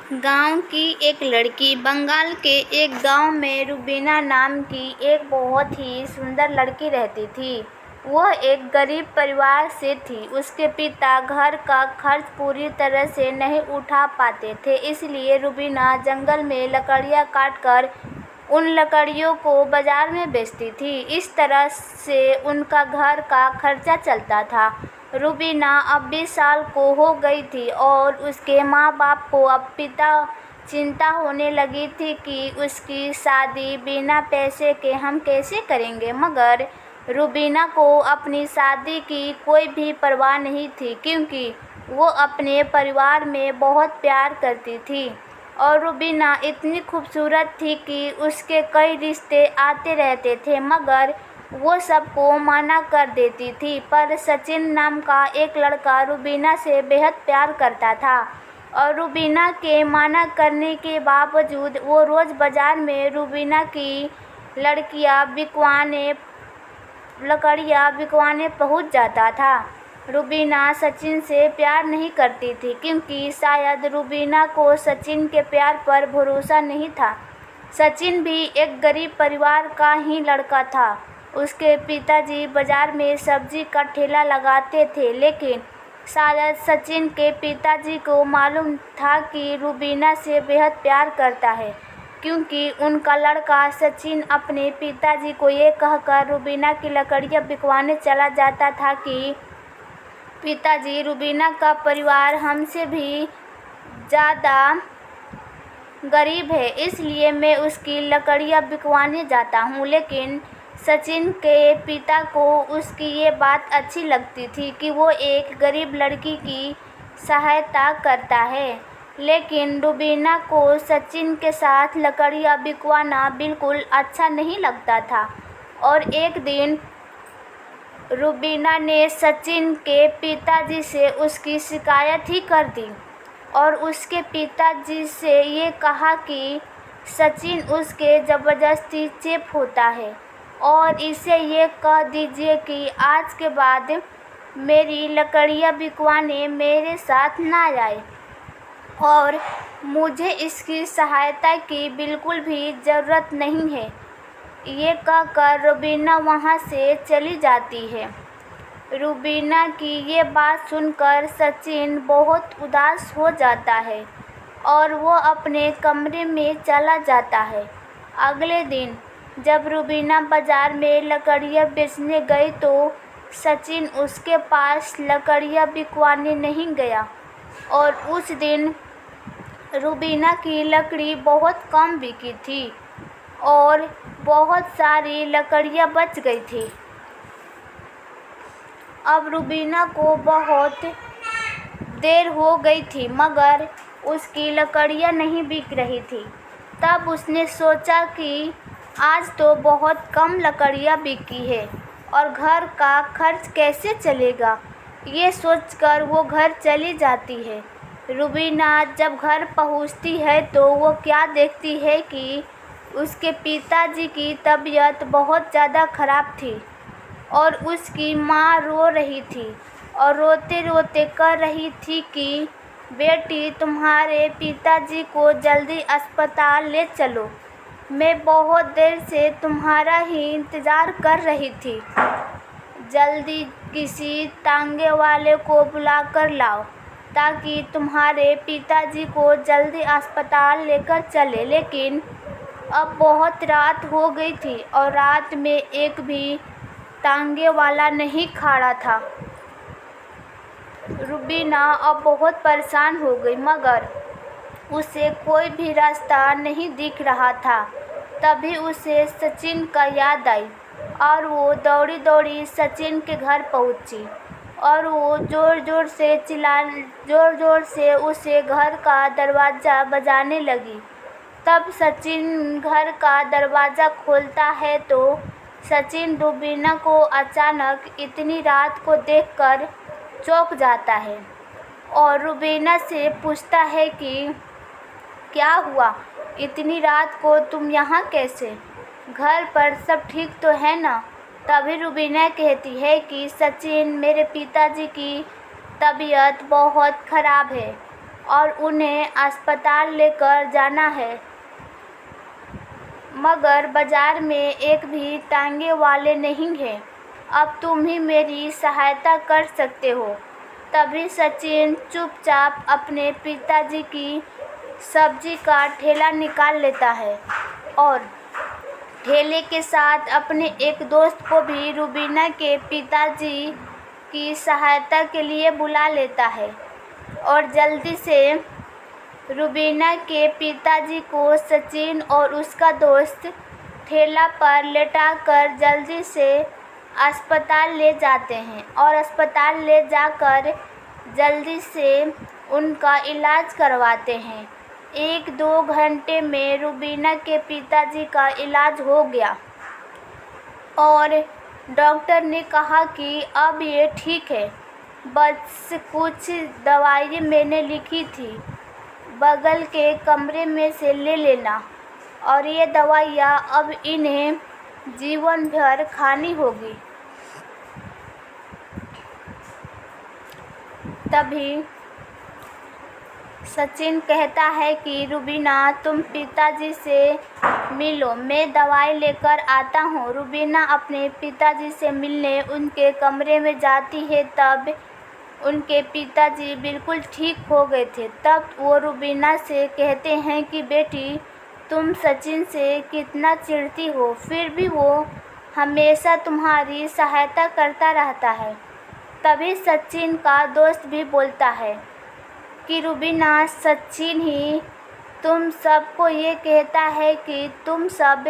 गांव की एक लड़की। बंगाल के एक गांव में रूबीना नाम की एक बहुत ही सुंदर लड़की रहती थी। वह एक गरीब परिवार से थी। उसके पिता घर का खर्च पूरी तरह से नहीं उठा पाते थे, इसलिए रूबीना जंगल में लकड़ियां काटकर उन लकड़ियों को बाजार में बेचती थी। इस तरह से उनका घर का खर्चा चलता था। रूबीना अब 20 साल को हो गई थी और उसके माँ बाप को अब चिंता होने लगी थी कि उसकी शादी बिना पैसे के हम कैसे करेंगे। मगर रूबीना को अपनी शादी की कोई भी परवाह नहीं थी, क्योंकि वो अपने परिवार में बहुत प्यार करती थी और रूबीना इतनी खूबसूरत थी कि उसके कई रिश्ते आते रहते थे, मगर वो सबको मना कर देती थी। पर सचिन नाम का एक लड़का रूबीना से बेहद प्यार करता था और रूबीना के मना करने के बावजूद वो रोज़ बाजार में रूबीना की लकड़ियाँ बिकवाने पहुंच जाता था। रूबीना सचिन से प्यार नहीं करती थी, क्योंकि शायद रूबीना को सचिन के प्यार पर भरोसा नहीं था। सचिन भी एक गरीब परिवार का ही लड़का था। उसके पिताजी बाजार में सब्जी का ठेला लगाते थे, लेकिन शायद सचिन के पिताजी को मालूम था कि रूबीना से बेहद प्यार करता है, क्योंकि उनका लड़का सचिन अपने पिताजी को ये कहकर रूबीना की लकड़ियाँ बिकवाने चला जाता था कि पिताजी, रूबीना का परिवार हमसे भी ज़्यादा गरीब है, इसलिए मैं उसकी लकड़ियाँ बिकवाने जाता हूँ। लेकिन सचिन के पिता को उसकी ये बात अच्छी लगती थी कि वो एक गरीब लड़की की सहायता करता है। लेकिन रूबीना को सचिन के साथ लकड़ियाँ बिकवाना बिल्कुल अच्छा नहीं लगता था और एक दिन रूबीना ने सचिन के पिताजी से उसकी शिकायत ही कर दी और उसके पिताजी से ये कहा कि सचिन उसके ज़बरदस्ती चेप होता है और इसे ये कह दीजिए कि आज के बाद मेरी लकड़ियाँ बिकवाने मेरे साथ ना आए और मुझे इसकी सहायता की बिल्कुल भी ज़रूरत नहीं है। ये कहकर रूबीना वहाँ से चली जाती है। रूबीना की ये बात सुनकर सचिन बहुत उदास हो जाता है और वो अपने कमरे में चला जाता है। अगले दिन जब रूबीना बाजार में लकड़ियाँ बेचने गई तो सचिन उसके पास लकड़ियाँ बिकवाने नहीं गया और उस दिन रूबीना की लकड़ी बहुत कम बिकी थी और बहुत सारी लकड़ियाँ बच गई थी। अब रूबीना को बहुत देर हो गई थी, मगर उसकी लकड़ियाँ नहीं बिक रही थी। तब उसने सोचा कि आज तो बहुत कम लकड़ियाँ बिकी है और घर का खर्च कैसे चलेगा। ये सोचकर वो घर चली जाती है। रूबीना जब घर पहुंचती है तो वो क्या देखती है कि उसके पिताजी की तबीयत बहुत ज़्यादा ख़राब थी और उसकी माँ रो रही थी और रोते रोते कह रही थी कि बेटी, तुम्हारे पिताजी को जल्दी अस्पताल ले चलो। मैं बहुत देर से तुम्हारा ही इंतज़ार कर रही थी। जल्दी किसी तांगे वाले को बुला कर लाओ ताकि तुम्हारे पिताजी को जल्दी अस्पताल लेकर चले। लेकिन अब बहुत रात हो गई थी और रात में एक भी तांगे वाला नहीं खड़ा था। रूबीना अब बहुत परेशान हो गई, मगर उसे कोई भी रास्ता नहीं दिख रहा था। तभी उसे सचिन का याद आई और वो दौड़ी दौड़ी सचिन के घर पहुंची और वो ज़ोर ज़ोर से उसे घर का दरवाज़ा बजाने लगी। तब सचिन घर का दरवाज़ा खोलता है तो सचिन रूबीना को अचानक इतनी रात को देखकर चौंक जाता है और रूबीना से पूछता है कि क्या हुआ, इतनी रात को तुम यहाँ कैसे? घर पर सब ठीक तो है ना? तभी रूबीना कहती है कि सचिन, मेरे पिताजी की तबीयत बहुत ख़राब है और उन्हें अस्पताल लेकर जाना है, मगर बाजार में एक भी टांगे वाले नहीं हैं। अब तुम ही मेरी सहायता कर सकते हो। तभी सचिन चुपचाप अपने पिताजी की सब्जी का ठेला निकाल लेता है और ठेले के साथ अपने एक दोस्त को भी रुबीना के पिताजी की सहायता के लिए बुला लेता है और जल्दी से रुबीना के पिताजी को सचिन और उसका दोस्त ठेला पर लेटाकर जल्दी से अस्पताल ले जाते हैं और अस्पताल ले जाकर जल्दी से उनका इलाज करवाते हैं। 1-2 घंटे में रुबीना के पिताजी का इलाज हो गया और डॉक्टर ने कहा कि अब ये ठीक है, बस कुछ दवाई मैंने लिखी थी, बगल के कमरे में से ले लेना और ये दवाइयाँ अब इन्हें जीवन भर खानी होगी। तभी सचिन कहता है कि रुबीना तुम पिताजी से मिलो, मैं दवाई लेकर आता हूँ। रुबीना अपने पिताजी से मिलने उनके कमरे में जाती है। तब उनके पिताजी बिल्कुल ठीक हो गए थे। तब वो रुबीना से कहते हैं कि बेटी तुम सचिन से कितना चिढ़ती हो, फिर भी वो हमेशा तुम्हारी सहायता करता रहता है। तभी सचिन का दोस्त भी बोलता है कि रुबीना सचिन ही तुम सबको ये कहता है कि तुम सब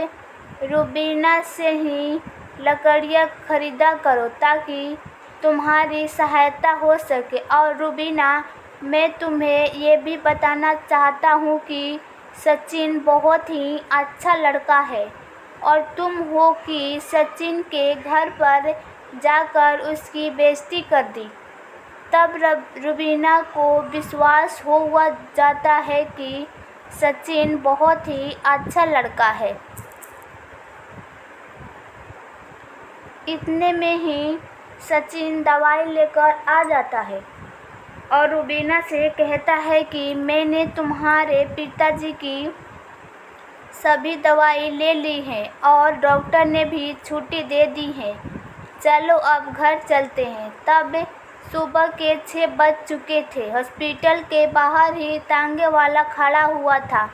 रुबीना से ही लकड़ियाँ खरीदा करो ताकि तुम्हारी सहायता हो सके। और रुबीना मैं तुम्हें ये भी बताना चाहता हूँ कि सचिन बहुत ही अच्छा लड़का है और तुम हो कि सचिन के घर पर जाकर उसकी बेइज्जती कर दी। तब रुबीना को विश्वास हो जाता है कि सचिन बहुत ही अच्छा लड़का है। इतने में ही सचिन दवाई लेकर आ जाता है और रुबीना से कहता है कि मैंने तुम्हारे पिताजी की सभी दवाई ले ली है और डॉक्टर ने भी छुट्टी दे दी है, चलो अब घर चलते हैं। तब सुबह के 6 बज चुके थे। हॉस्पिटल के बाहर ही टांगे वाला खड़ा हुआ था।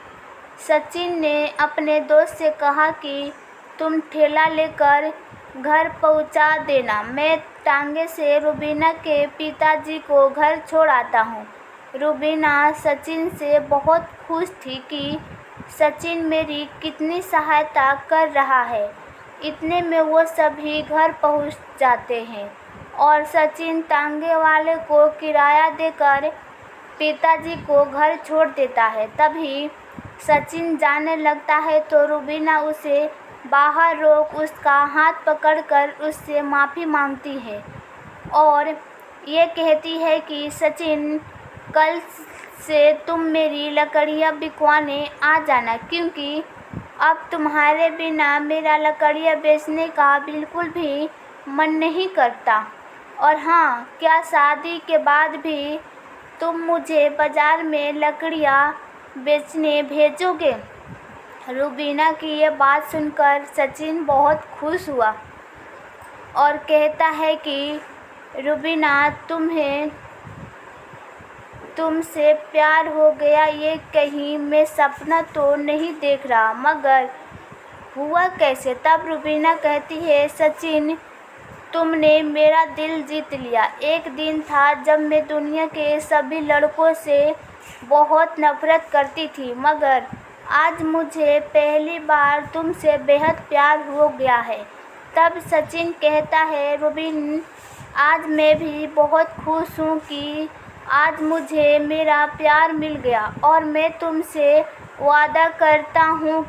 सचिन ने अपने दोस्त से कहा कि तुम ठेला लेकर घर पहुंचा देना, मैं टांगे से रुबीना के पिताजी को घर छोड़ आता हूँ। रुबीना सचिन से बहुत खुश थी कि सचिन मेरी कितनी सहायता कर रहा है। इतने में वो सभी घर पहुंच जाते हैं और सचिन टांगे वाले को किराया देकर पिताजी को घर छोड़ देता है। तभी सचिन जाने लगता है तो रुबीना उसे बाहर रोक उसका हाथ पकड़कर उससे माफ़ी मांगती है और ये कहती है कि सचिन कल से तुम मेरी लकड़ियाँ बिकवाने आ जाना, क्योंकि अब तुम्हारे बिना मेरा लकड़ियाँ बेचने का बिल्कुल भी मन नहीं करता। और हाँ, क्या शादी के बाद भी तुम मुझे बाज़ार में लकड़ियाँ बेचने भेजोगे? रुबीना की ये बात सुनकर सचिन बहुत खुश हुआ और कहता है कि रुबीना तुमसे प्यार हो गया, ये कहीं मैं सपना तो नहीं देख रहा, मगर हुआ कैसे? तब रुबीना कहती है सचिन तुमने मेरा दिल जीत लिया। एक दिन था जब मैं दुनिया के सभी लड़कों से बहुत नफरत करती थी, मगर आज मुझे पहली बार तुमसे बेहद प्यार हो गया है। तब सचिन कहता है रुबीन आज मैं भी बहुत खुश हूँ कि आज मुझे मेरा प्यार मिल गया और मैं तुमसे वादा करता हूँ